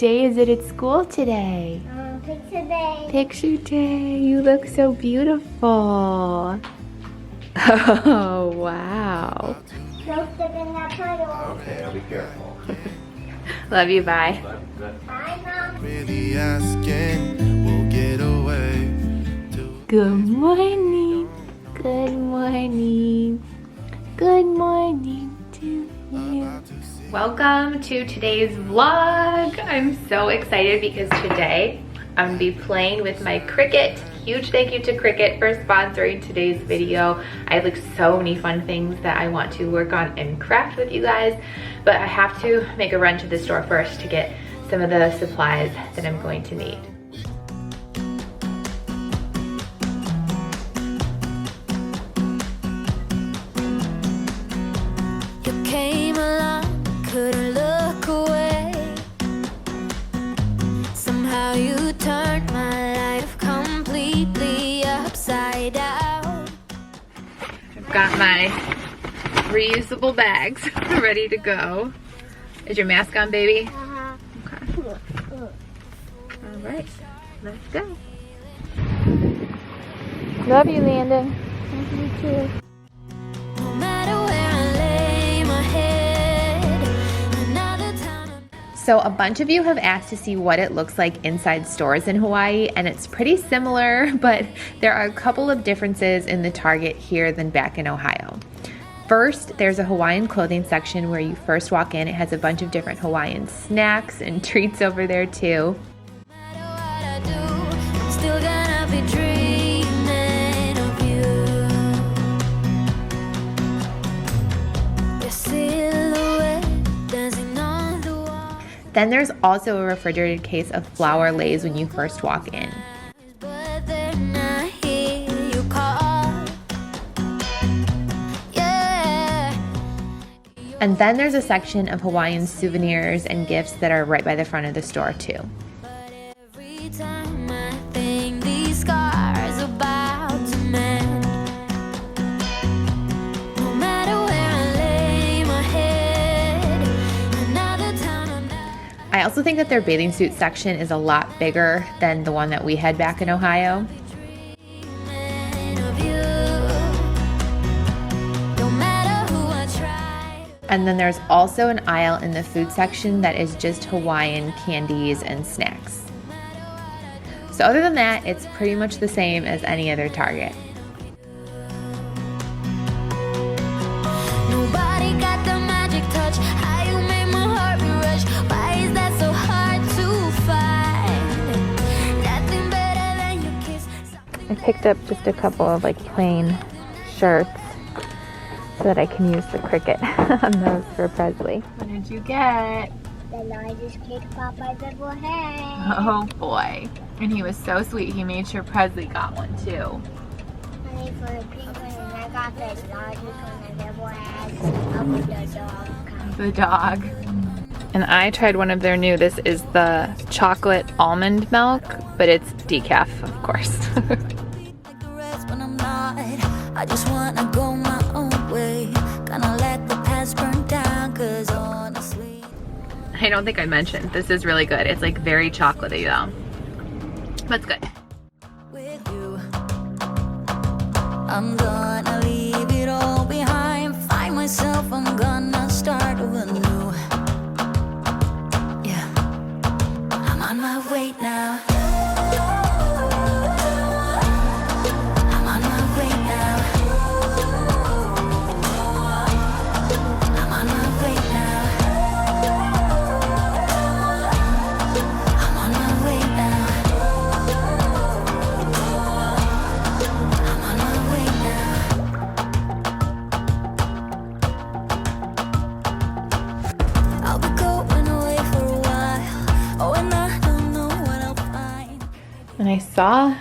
day is it at school today? Picture day. Picture day. You look so beautiful. Oh, wow. Don't step in that puddle. Okay, I'll be careful. Love you, bye. Bye, Mom. Really asking, we'll get away to Good morning. Good morning. Good morning to you. Welcome to today's vlog. I'm so excited because today I'm gonna be playing with my Cricut. Huge thank you to Cricut for sponsoring today's video. I have like so many fun things that I want to work on and craft with you guys, but I have to make a run to the store first to get some of the supplies that I'm going to need. You came along, couldn't look away. Somehow you turned my life completely upside down. I've got my reusable bags ready to go. Is your mask on, baby? Okay. All right, let's go. Love you, Landon. Love you too. No matter where I lay my head, another time. So a bunch of you have asked to see what it looks like inside stores in Hawaii, and it's pretty similar, but there are a couple of differences in the Target here than back in Ohio. First, there's a Hawaiian clothing section where you first walk in. It has a bunch of different Hawaiian snacks and treats over there too. No matter what I do, I'm still gonna be dreaming of you. Your silhouette dancing on the wall. Then there's also a refrigerated case of flour lays when you first walk in. But then I hear you call. Yeah. And then there's a section of Hawaiian souvenirs and gifts that are right by the front of the store too. But every time I think these scars are about to mend. No matter where I lay my head, another town I'm not. I also think that their bathing suit section is a lot bigger than the one that we had back in Ohio. Dreaming of you. No matter who I try. And then there's also an aisle in the food section that is just Hawaiian candies and snacks. So other than that, it's pretty much the same as any other Target. Nobody got the magic touch. How you make my heart rush? Why is that so hard to find? Nothing better than your kiss. I picked up just a couple of like plain shirts so that I can use the Cricut on those for Presley. What did you get? The largest cake Popeye's ever had. Oh boy. And he was so sweet. He made sure Presley got one too. Honey, for the pink one, and I got the largest one I've ever had. Of the dog kind. The dog. And I tried one of their new, this is the chocolate almond milk, but it's decaf, of course. Like the rest when I'm not. I just wanna go my own way. Gonna let the past burn down, 'cause honestly. I don't think I mentioned, this is really good. It's like very chocolatey though. But it's good. With you, I'm gonna leave it all behind. Find myself, I'm gonna start over new. Yeah, I'm on my way now. I'm on my way now. I'm on my way now. I'm on my way now. I'm on my way now. I'll be going away for a while. Oh, and I don't know what I'll find. And I saw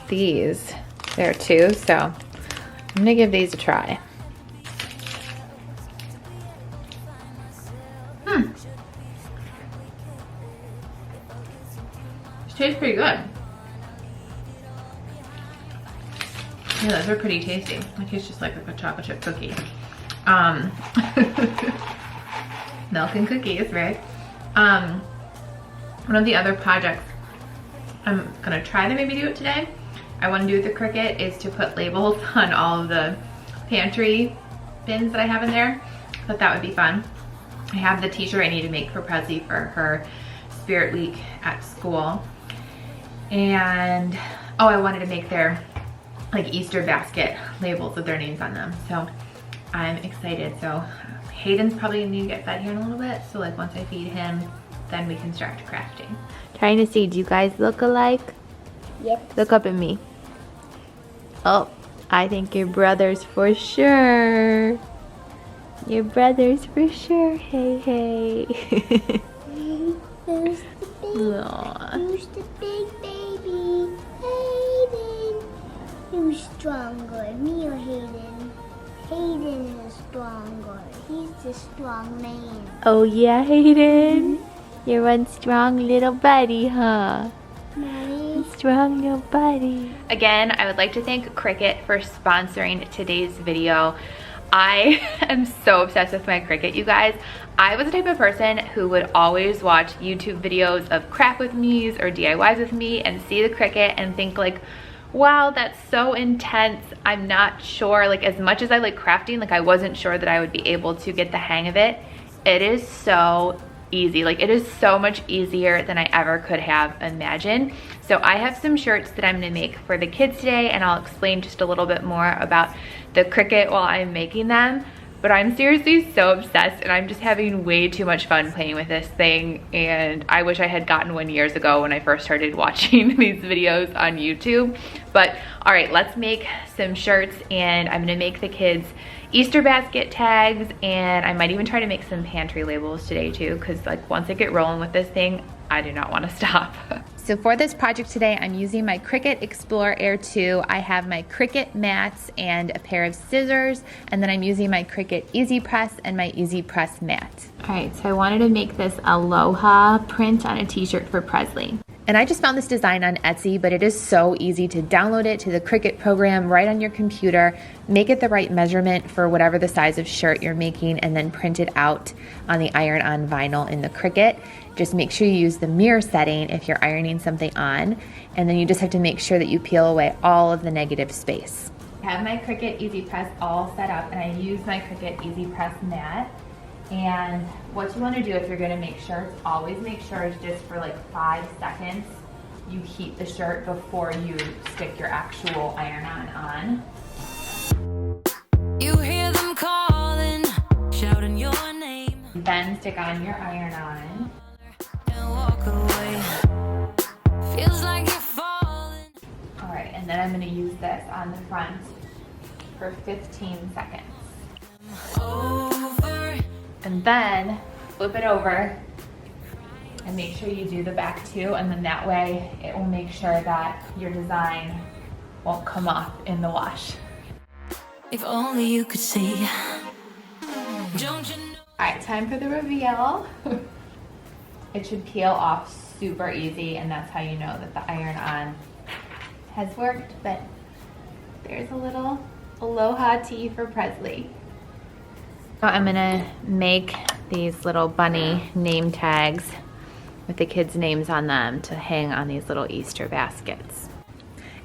these there too, so I'm gonna give these a try. This tastes pretty good. Yeah, those are pretty tasty. It tastes just like a chocolate chip cookie. Milk and cookies, right? One of the other projects I'm gonna try to maybe do it today, I wanna do with the Cricut, is to put labels on all of the pantry bins that I have in there. I thought that would be fun. I have the t-shirt I need to make for Presley for her Spirit Week at school. And, oh, I wanted to make their like Easter basket labels with their names on them. So I'm excited. So Hayden's probably gonna need to get fed here in a little bit. So like once I feed him, then we can start crafting. Trying to see, do you guys look alike? Yep. Look up at me. Oh, I think you're brothers for sure. You're brothers for sure. Hey, hey. Who's the big? Aw. Who's the big baby? Hayden. Who's stronger, me or Hayden? Hayden is stronger. He's the strong man. Oh yeah, Hayden. You're one strong little buddy, huh? Mommy. Strong little buddy. Again, I would like to thank Cricut for sponsoring today's video. I am so obsessed with my Cricut, you guys. I was the type of person who would always watch YouTube videos of craft with me's or DIYs with me and see the Cricut and think like, wow, that's so intense. I'm not sure, like as much as I like crafting, like I wasn't sure that I would be able to get the hang of it. It is so easy. Like it is so much easier than I ever could have imagined. So I have some shirts that I'm gonna make for the kids today, and I'll explain just a little bit more about the Cricut while I'm making them. But I'm seriously so obsessed, and I'm just having way too much fun playing with this thing, and I wish I had gotten one years ago when I first started watching these videos on YouTube. But all right, let's make some shirts, and I'm gonna make the kids Easter basket tags, and I might even try to make some pantry labels today too, because like once I get rolling with this thing, I do not want to stop. So for this project today, I'm using my Cricut Explore Air 2. I have my Cricut mats and a pair of scissors, and then I'm using my Cricut Easy Press and my Easy Press mat. All right, so I wanted to make this Aloha print on a t-shirt for Presley. And I just found this design on Etsy, but it is so easy to download it to the Cricut program right on your computer, make it the right measurement for whatever the size of shirt you're making, and then print it out on the iron-on vinyl in the Cricut. Just make sure you use the mirror setting if you're ironing something on, and then you just have to make sure that you peel away all of the negative space. I have my Cricut Easy Press all set up, and I use my Cricut Easy Press mat. And what you want to do if you're going to make shirts, always make sure it's just for like 5 seconds you heat the shirt before you stick your actual iron-on on. You hear them calling, shouting your name. Then stick on your iron-on. And walk away. Feels like you're falling. All right, and then I'm going to use this on the front for 15 seconds. Over. And then flip it over and make sure you do the back too, and then that way it will make sure that your design won't come off in the wash. If only you could see. Don't you know? All right, time for the reveal. It should peel off super easy, and that's how you know that the iron-on has worked. But there's a little Aloha tee for Presley. So I'm gonna make these little bunny name tags with the kids' names on them to hang on these little Easter baskets.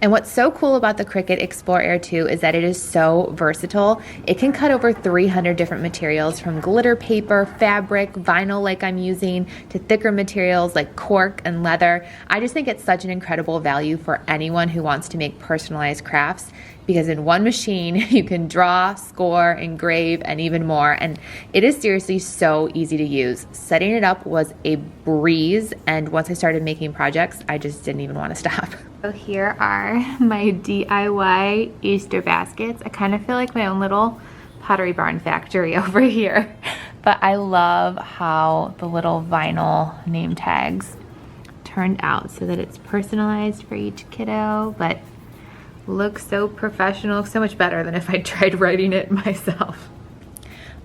And what's so cool about the Cricut Explore Air 2 is that it is so versatile. It can cut over 300 different materials, from glitter paper, fabric, vinyl like I'm using, to thicker materials like cork and leather. I just think it's such an incredible value for anyone who wants to make personalized crafts, because in one machine you can draw, score, engrave, and even more. And it is seriously so easy to use. Setting it up was a breeze, and once I started making projects, I just didn't even want to stop. So here are my DIY Easter baskets. I kind of feel like my own little Pottery Barn factory over here. But I love how the little vinyl name tags turned out so that it's personalized for each kiddo, but looks so professional, so much better than if I tried writing it myself.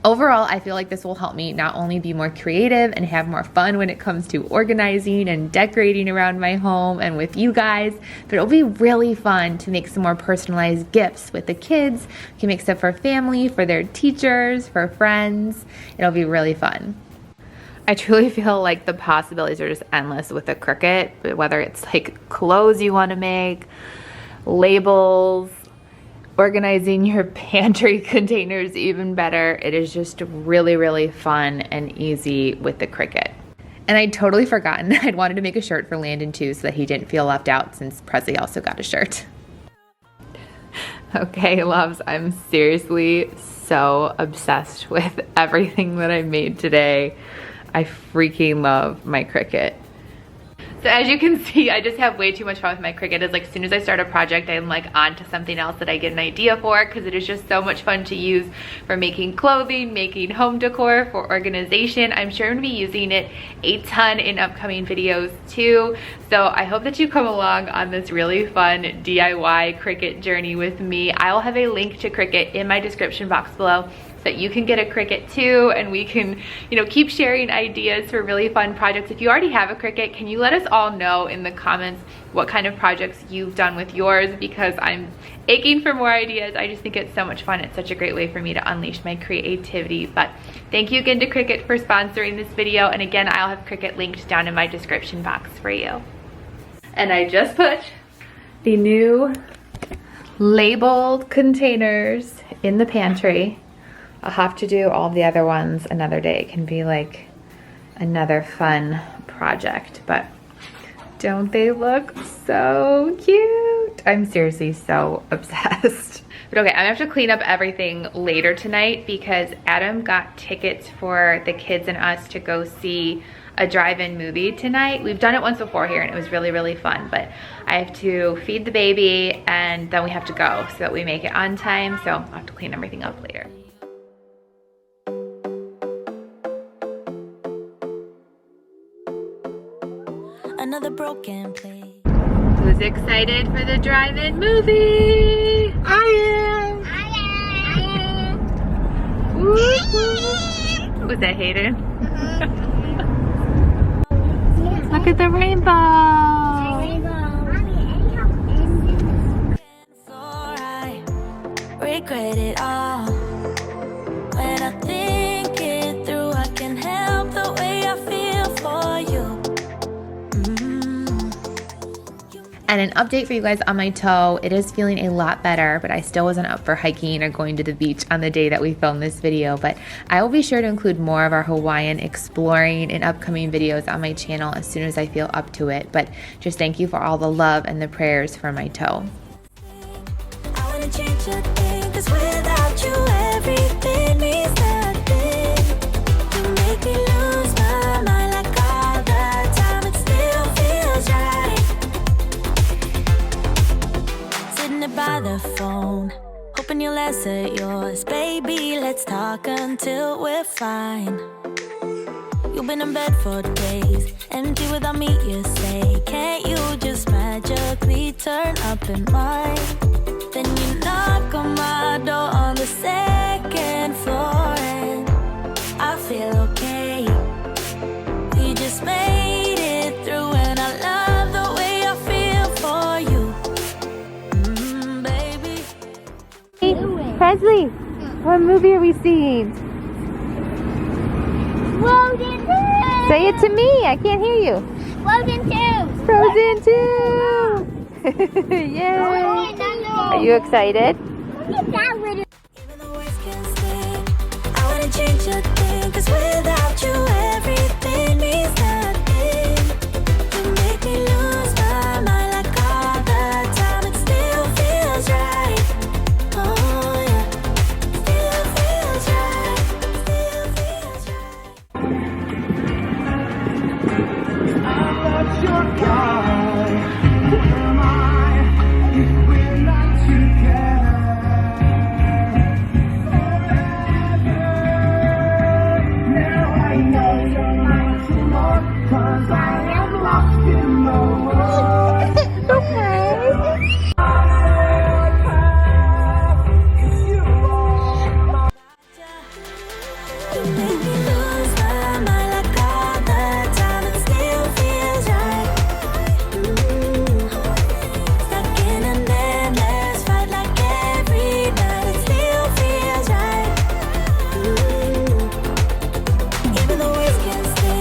Overall, I feel like this will help me not only be more creative and have more fun when it comes to organizing and decorating around my home and with you guys, but it'll be really fun to make some more personalized gifts with the kids. You can make stuff for family, for their teachers, for friends. It'll be really fun. I truly feel like the possibilities are just endless with a Cricut, but whether it's like clothes you want to make, labels, organizing your pantry containers even better. It is just really, really fun and easy with the Cricut. And I'd totally forgotten I'd wanted to make a shirt for Landon too so that he didn't feel left out since Presley also got a shirt. Okay, loves, I'm seriously so obsessed with everything that I made today. I freaking love my Cricut. So as you can see, I just have way too much fun with my Cricut. It's like as soon as I start a project, I'm like on to something else that I get an idea for, because it is just so much fun to use for making clothing, making home decor, for organization. I'm sure I'm gonna be using it a ton in upcoming videos too. So I hope that you come along on this really fun DIY Cricut journey with me. I'll have a link to Cricut in my description box below, so that you can get a Cricut too, and we can, you know, keep sharing ideas for really fun projects. If you already have a Cricut, can you let us all know in the comments what kind of projects you've done with yours, because I'm aching for more ideas. I just think it's so much fun. It's such a great way for me to unleash my creativity. But thank you again to Cricut for sponsoring this video, and again, I'll have Cricut linked down in my description box for you. And I just put the new labeled containers in the pantry. I'll have to do all the other ones another day. It can be like another fun project, but don't they look so cute? I'm seriously so obsessed. But okay, I'm gonna have to clean up everything later tonight because Adam got tickets for the kids and us to go see a drive-in movie tonight. We've done it once before here and it was really, really fun, but I have to feed the baby and then we have to go so that we make it on time. So I'll have to clean everything up later. Another broken plate. Who's excited for the drive-in movie? I am. Was that Hayden? Look at the rainbow. So I regret it all. When I think it through, I can help the way I feel for you. And an update for you guys on my toe. It is feeling a lot better, but I still wasn't up for hiking or going to the beach on the day that we filmed this video. But I will be sure to include more of our Hawaiian exploring in upcoming videos on my channel as soon as I feel up to it. But just thank you for all the love and the prayers for my toe. I wanna change a thing, 'cause without you everything means nothing. You make me lose my mind like all the time, it still feels right. Sitting there by the phone, hoping you'll answer yours. Baby, let's talk until we're fine. You've been in bed for days, empty without me, you say. Can't you just magically turn up in mine? Then you knock on my door on the second floor and I feel okay. We just made it through and I love the way I feel for you. Baby. Hey, Presley, what movie are we seeing? Frozen 2. Say it to me, I can't hear you. Frozen 2. Frozen 2! Yay! Are you excited? Look at that little. Even the words can stay. I wanna change a thing, 'cause without you everything means nothing. You make me lose my mind like all the time, it still feels right. Oh yeah, still feels right, still feels right. I'm not your guy. Who am I if we're not together forever? Now I know you're not too long, 'cause I am lost in the world. You make me lose my mind like all the time, it still feels right. Stuck in an endless fight like every night, it still feels right. Even the words can stay.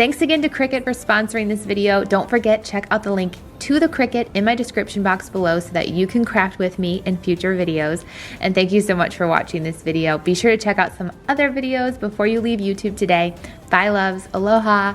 Thanks again to Cricut for sponsoring this video. Don't forget, check out the link to the Cricut in my description box below so that you can craft with me in future videos. And thank you so much for watching this video. Be sure to check out some other videos before you leave YouTube today. Bye loves, aloha.